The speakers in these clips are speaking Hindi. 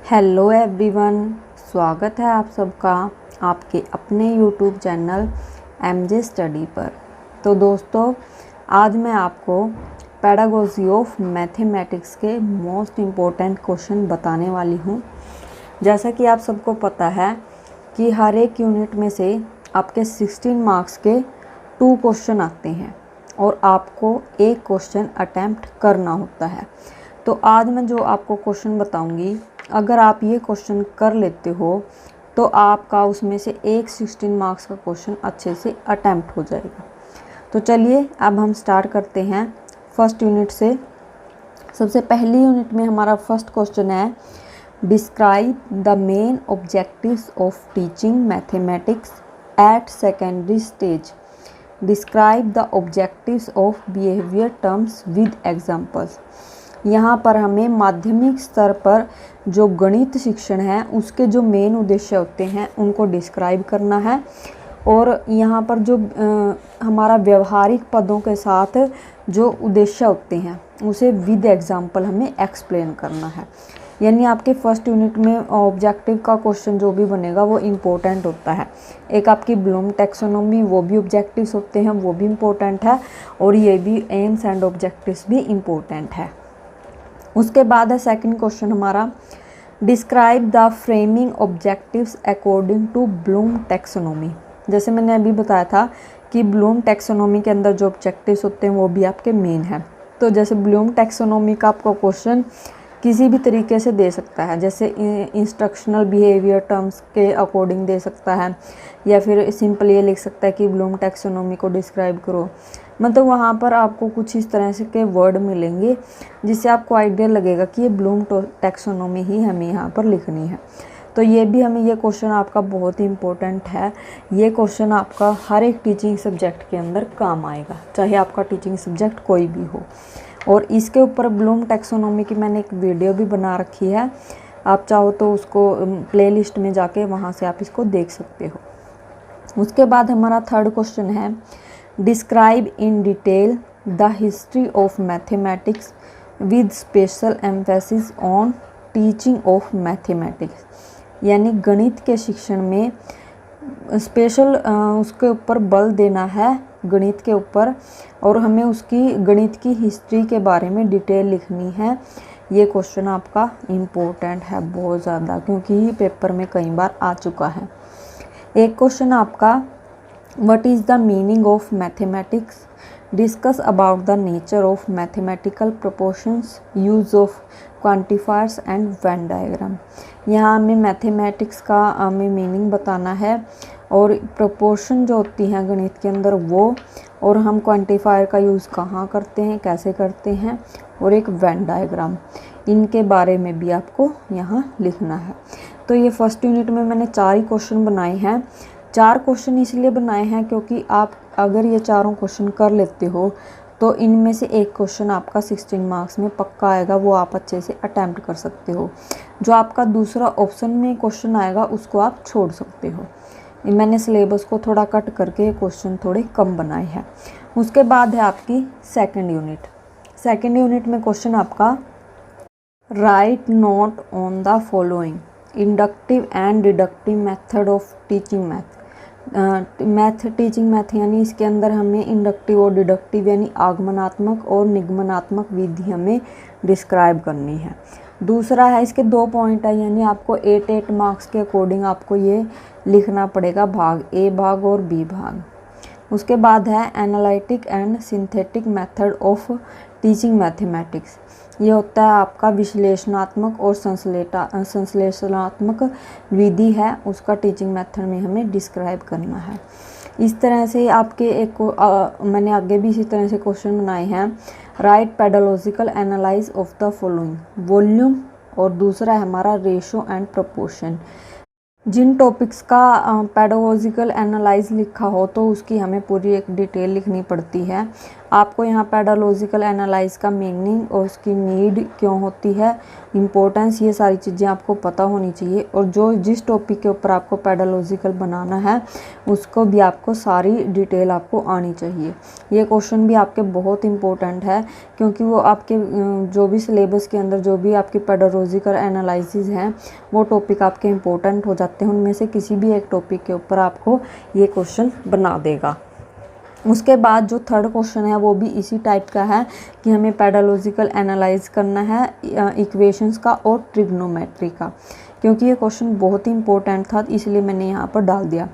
हेलो एवरीवन, स्वागत है आप सबका आपके अपने यूट्यूब चैनल एमजे स्टडी पर। तो दोस्तों, आज मैं आपको पेडागोजी ऑफ मैथमेटिक्स के मोस्ट इम्पोर्टेंट क्वेश्चन बताने वाली हूँ। जैसा कि आप सबको पता है कि हर एक यूनिट में से आपके 16 मार्क्स के 2 क्वेश्चन आते हैं और आपको एक क्वेश्चन अटेम्प्ट करना होता है। तो आज मैं जो आपको क्वेश्चन बताऊंगी, अगर आप ये क्वेश्चन कर लेते हो तो आपका उसमें से एक 16 मार्क्स का क्वेश्चन अच्छे से अटेम्प्ट हो जाएगा। तो चलिए अब हम स्टार्ट करते हैं फर्स्ट यूनिट से। सबसे पहली यूनिट में हमारा फर्स्ट क्वेश्चन है, describe the main objectives of teaching mathematics eight secondary stage. Describe the objectives of behaviour terms with examples. यहाँ पर हमें माध्यमिक स्तर पर जो गणित शिक्षण है उसके जो मेन उद्देश्य होते हैं उनको डिस्क्राइब करना है, और यहाँ पर जो हमारा व्यवहारिक पदों के साथ जो उद्देश्य होते हैं उसे विद एग्जाम्पल हमें एक्सप्लेन करना है। यानी आपके फर्स्ट यूनिट में ऑब्जेक्टिव का क्वेश्चन जो भी बनेगा वो इम्पोर्टेंट होता है। एक आपकी ब्लूम टैक्सोनॉमी, वो भी ऑब्जेक्टिव्स होते हैं, वो भी इम्पोर्टेंट है, और ये भी एम्स एंड ऑब्जेक्टिव्स भी इम्पोर्टेंट है। उसके बाद है सेकंड क्वेश्चन हमारा, describe the framing objectives according to Bloom taxonomy. जैसे मैंने अभी बताया था कि ब्लूम टैक्सोनॉमी के अंदर जो ऑब्जेक्टिव्स होते हैं वो भी आपके मेन है। तो जैसे ब्लूम टैक्सोनॉमी का आपको क्वेश्चन किसी भी तरीके से दे सकता है, जैसे इंस्ट्रक्शनल बिहेवियर टर्म्स के अकॉर्डिंग दे सकता है, या फिर सिंपल ये लिख सकता है कि ब्लूम टैक्सोनॉमी को डिस्क्राइब करो। मतलब वहाँ पर आपको कुछ इस तरह से के वर्ड मिलेंगे जिससे आपको आइडिया लगेगा कि ये ब्लूम टैक्सोनॉमी ही हमें यहाँ पर लिखनी है। तो ये भी हमें ये क्वेश्चन आपका बहुत ही इम्पोर्टेंट है। ये क्वेश्चन आपका हर एक टीचिंग सब्जेक्ट के अंदर काम आएगा, चाहे आपका टीचिंग सब्जेक्ट कोई भी हो। और इसके ऊपर ब्लूम टैक्सोनॉमी की मैंने एक वीडियो भी बना रखी है, आप चाहो तो उसको प्लेलिस्ट में जाके वहाँ से आप इसको देख सकते हो। उसके बाद हमारा थर्ड क्वेश्चन है, describe in detail the history of mathematics with special emphasis on teaching of mathematics. यानी गणित के शिक्षण में स्पेशल उसके ऊपर बल देना है, गणित के ऊपर, और हमें उसकी गणित की हिस्ट्री के बारे में डिटेल लिखनी है। ये क्वेश्चन आपका इम्पोर्टेंट है बहुत ज़्यादा, क्योंकि ये पेपर में कई बार आ चुका है। एक क्वेश्चन आपका, what is the meaning of mathematics, discuss about the nature of mathematical proportions, use of quantifiers and Venn diagram. यहाँ हमें मैथमेटिक्स का हमें मीनिंग बताना है, और प्रोपोर्शन जो होती हैं गणित के अंदर वो, और हम क्वांटिफायर का यूज़ कहाँ करते हैं, कैसे करते हैं, और एक वेन डायग्राम, इनके बारे में भी आपको यहाँ लिखना है। तो ये फर्स्ट यूनिट में मैंने 4 ही क्वेश्चन बनाए हैं। 4 क्वेश्चन इसलिए बनाए हैं क्योंकि आप अगर ये चारों क्वेश्चन कर लेते हो तो इनमें से एक क्वेश्चन आपका 16 मार्क्स में पक्का आएगा, वो आप अच्छे से अटैम्प्ट कर सकते हो। जो आपका दूसरा ऑप्शन में क्वेश्चन आएगा उसको आप छोड़ सकते हो। मैंने सिलेबस को थोड़ा कट करके क्वेश्चन थोड़े कम बनाए हैं। उसके बाद है आपकी सेकंड यूनिट। सेकंड यूनिट में क्वेश्चन आपका, right note on the following inductive and deductive method of teaching teaching math. यानी इसके अंदर हमें इंडक्टिव और डिडक्टिव यानी आगमनात्मक और निगमनात्मक विधि हमें डिस्क्राइब करनी है। दूसरा है, इसके 2 पॉइंट है, यानी आपको 8 मार्क्स के अकॉर्डिंग आपको ये लिखना पड़ेगा, भाग ए भाग और बी भाग। उसके बाद है analytic and synthetic method of teaching mathematics. ये होता है आपका विश्लेषणात्मक और संश्लेषणात्मक विधि है, उसका टीचिंग मेथड में हमें डिस्क्राइब करना है। इस तरह से आपके मैंने आगे भी इसी तरह से क्वेश्चन बनाए हैं। Right pedagogical analyse of the following volume, और दूसरा है हमारा रेशो एंड प्रोपोर्शन। जिन टॉपिक्स का पेडागोजिकल एनालाइज लिखा हो तो उसकी हमें पूरी एक डिटेल लिखनी पड़ती है। आपको यहाँ पेडागोजिकल एनालाइज का मीनिंग और उसकी नीड क्यों होती है, इम्पोर्टेंस, ये सारी चीज़ें आपको पता होनी चाहिए। और जो जिस टॉपिक के ऊपर आपको पेडागोजिकल बनाना है उसको भी आपको सारी डिटेल आपको आनी चाहिए। ये क्वेश्चन भी आपके बहुत इंपॉर्टेंट है, क्योंकि वो आपके जो भी सिलेबस के अंदर जो भी आपकी पेडागोजिकल एनालिसिस हैं वो टॉपिक आपके इंपॉर्टेंट हो जाते हैं। उनमें से किसी भी एक टॉपिक के ऊपर आपको ये क्वेश्चन बना देगा। उसके बाद जो थर्ड क्वेश्चन है वो भी इसी टाइप का है कि हमें पेडागोजिकल एनालाइज करना है इक्वेशंस का और ट्रिग्नोमेट्री का, क्योंकि ये क्वेश्चन बहुत ही इंपॉर्टेंट था इसलिए मैंने यहाँ पर डाल दिया।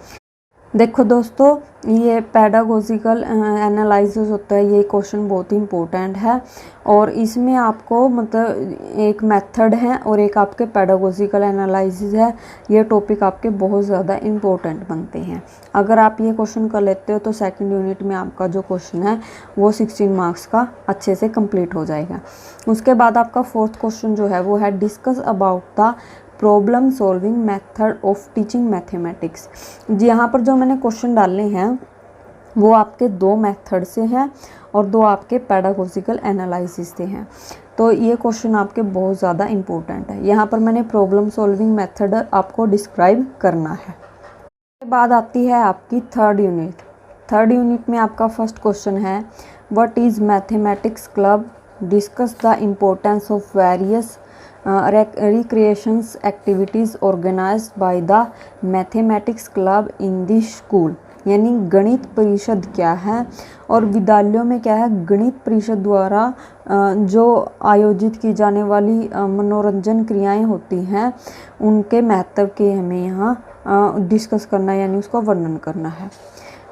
देखो दोस्तों, ये पेडागोजिकल एनालिसिस होता है, ये क्वेश्चन बहुत ही इंपॉर्टेंट है और इसमें आपको मतलब एक मेथड है और एक आपके पेडागोजिकल एनालिसिस है। ये टॉपिक आपके बहुत ज़्यादा इंपॉर्टेंट बनते हैं। अगर आप ये क्वेश्चन कर लेते हो तो सेकंड यूनिट में आपका जो क्वेश्चन है वो 16 मार्क्स का अच्छे से कंप्लीट हो जाएगा। उसके बाद आपका फोर्थ क्वेश्चन जो है वो है discuss about the problem solving method of teaching mathematics. जी, यहाँ पर जो मैंने क्वेश्चन डाले हैं वो आपके 2 मेथड से हैं और 2 आपके पेडागोजिकल एनालिसिस से हैं। तो ये क्वेश्चन आपके बहुत ज़्यादा इंपॉर्टेंट है। यहाँ पर मैंने प्रॉब्लम सॉल्विंग मेथड आपको डिस्क्राइब करना है। उसके बाद आती है आपकी थर्ड यूनिट। थर्ड यूनिट में आपका फर्स्ट क्वेश्चन है what is mathematics club, discuss the importance of various recreations activities organized by the mathematics club in the school। यानी गणित परिषद क्या है और विद्यालयों में क्या है, गणित परिषद द्वारा जो आयोजित की जाने वाली मनोरंजन क्रियाएं होती हैं उनके महत्व के हमें यहाँ डिस्कस करना है, यानी उसका वर्णन करना है।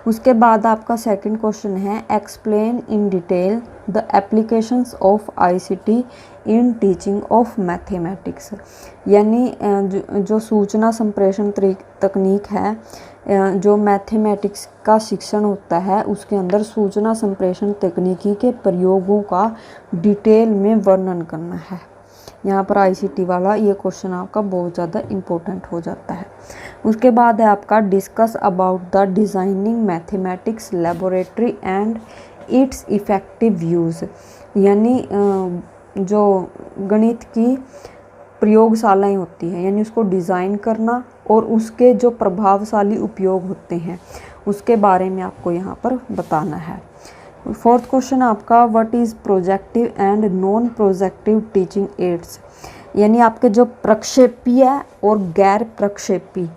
उसके बाद आपका सेकंड क्वेश्चन है explain in detail the applications of ICT in teaching of mathematics. यानी जो सूचना संप्रेषण तकनीक है, जो मैथमेटिक्स का शिक्षण होता है उसके अंदर सूचना संप्रेषण तकनीकी के प्रयोगों का डिटेल में वर्णन करना है। यहाँ पर आईसीटी वाला ये क्वेश्चन आपका बहुत ज़्यादा इम्पोर्टेंट हो जाता है। उसके बाद है आपका discuss about the designing mathematics laboratory and it's effective use. यानी जो गणित की प्रयोगशालाएं होती हैं, यानी उसको डिज़ाइन करना और उसके जो प्रभावशाली उपयोग होते हैं उसके बारे में आपको यहाँ पर बताना है। फोर्थ क्वेश्चन आपका what is projective and non projective teaching ads. यानी आपके जो प्रक्षेपीय और गैर प्रक्षेपी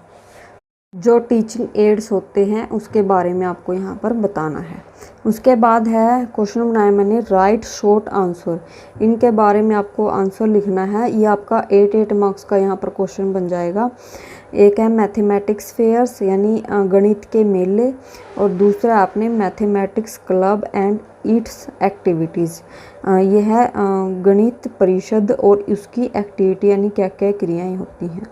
जो टीचिंग एड्स होते हैं उसके बारे में आपको यहाँ पर बताना है। उसके बाद है क्वेश्चन बनाया मैंने राइट शॉर्ट आंसर, इनके बारे में आपको आंसर लिखना है। ये आपका 8 मार्क्स का यहाँ पर क्वेश्चन बन जाएगा। एक है मैथमेटिक्स फेयर्स यानी गणित के मेले, और दूसरा आपने mathematics club and it's activities, ये है गणित परिषद और उसकी एक्टिविटी यानी क्या क्या क्रियाएं होती हैं।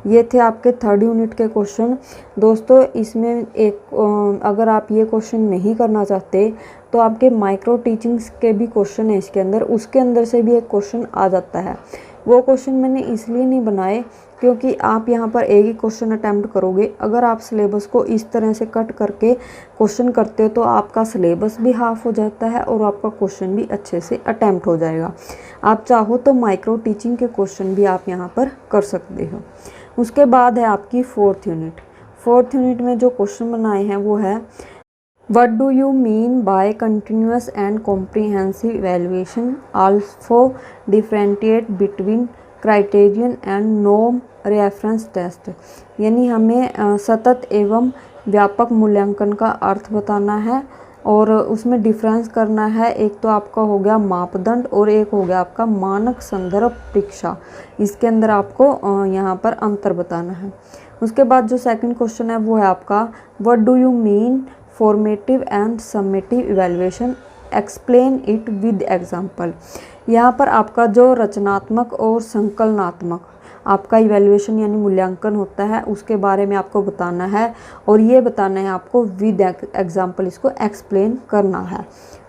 ये थे आपके थर्ड यूनिट के क्वेश्चन। दोस्तों इसमें एक अगर आप ये क्वेश्चन नहीं करना चाहते तो आपके माइक्रो टीचिंग्स के भी क्वेश्चन है इसके अंदर, उसके अंदर से भी एक क्वेश्चन आ जाता है। वो क्वेश्चन मैंने इसलिए नहीं बनाए क्योंकि आप यहाँ पर एक ही क्वेश्चन अटैम्प्ट करोगे। अगर आप सिलेबस को इस तरह से कट करके क्वेश्चन करते हो तो आपका सिलेबस भी हाफ हो जाता है और आपका क्वेश्चन भी अच्छे से अटैम्प्ट हो जाएगा। आप चाहो तो माइक्रो टीचिंग के क्वेश्चन भी आप यहाँ पर कर सकते हो। उसके बाद है आपकी फोर्थ यूनिट। फोर्थ यूनिट में जो क्वेश्चन बनाए हैं वो है what do you mean by continuous and comprehensive evaluation, also differentiate between criterion and norm reference test. यानी हमें सतत एवं व्यापक मूल्यांकन का अर्थ बताना है और उसमें डिफरेंस करना है। एक तो आपका हो गया मापदंड और एक हो गया आपका मानक संदर्भ परीक्षा। इसके अंदर आपको यहाँ पर अंतर बताना है। उसके बाद जो सेकंड क्वेश्चन है वो है आपका what do you mean formative and summative evaluation, explain it with example. यहाँ पर आपका जो रचनात्मक और संकलनात्मक आपका इवैल्यूएशन यानी मूल्यांकन होता है उसके बारे में आपको बताना है और ये बताना है आपको विद एग्जांपल, इसको एक्सप्लेन करना है।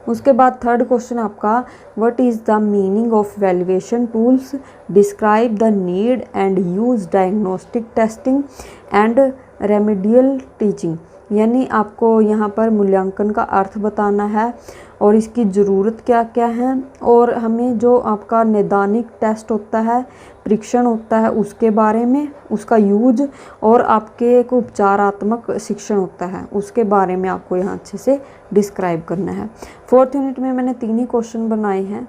उसके बाद थर्ड क्वेश्चन आपका what is the meaning of valuation tools, describe the need and use diagnostic testing and remedial teaching. यानी आपको यहाँ पर मूल्यांकन का अर्थ बताना है और इसकी ज़रूरत क्या क्या है, और हमें जो आपका नैदानिक टेस्ट होता है, परीक्षण होता है, उसके बारे में, उसका यूज, और आपके एक उपचारात्मक शिक्षण होता है उसके बारे में आपको यहाँ अच्छे से डिस्क्राइब करना है। 4th यूनिट में मैंने 3 ही क्वेश्चन बनाए हैं।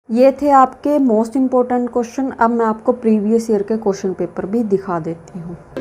ये थे आपके मोस्ट इम्पोर्टेंट क्वेश्चन। अब मैं आपको प्रीवियस ईयर के क्वेश्चन पेपर भी दिखा देती हूँ।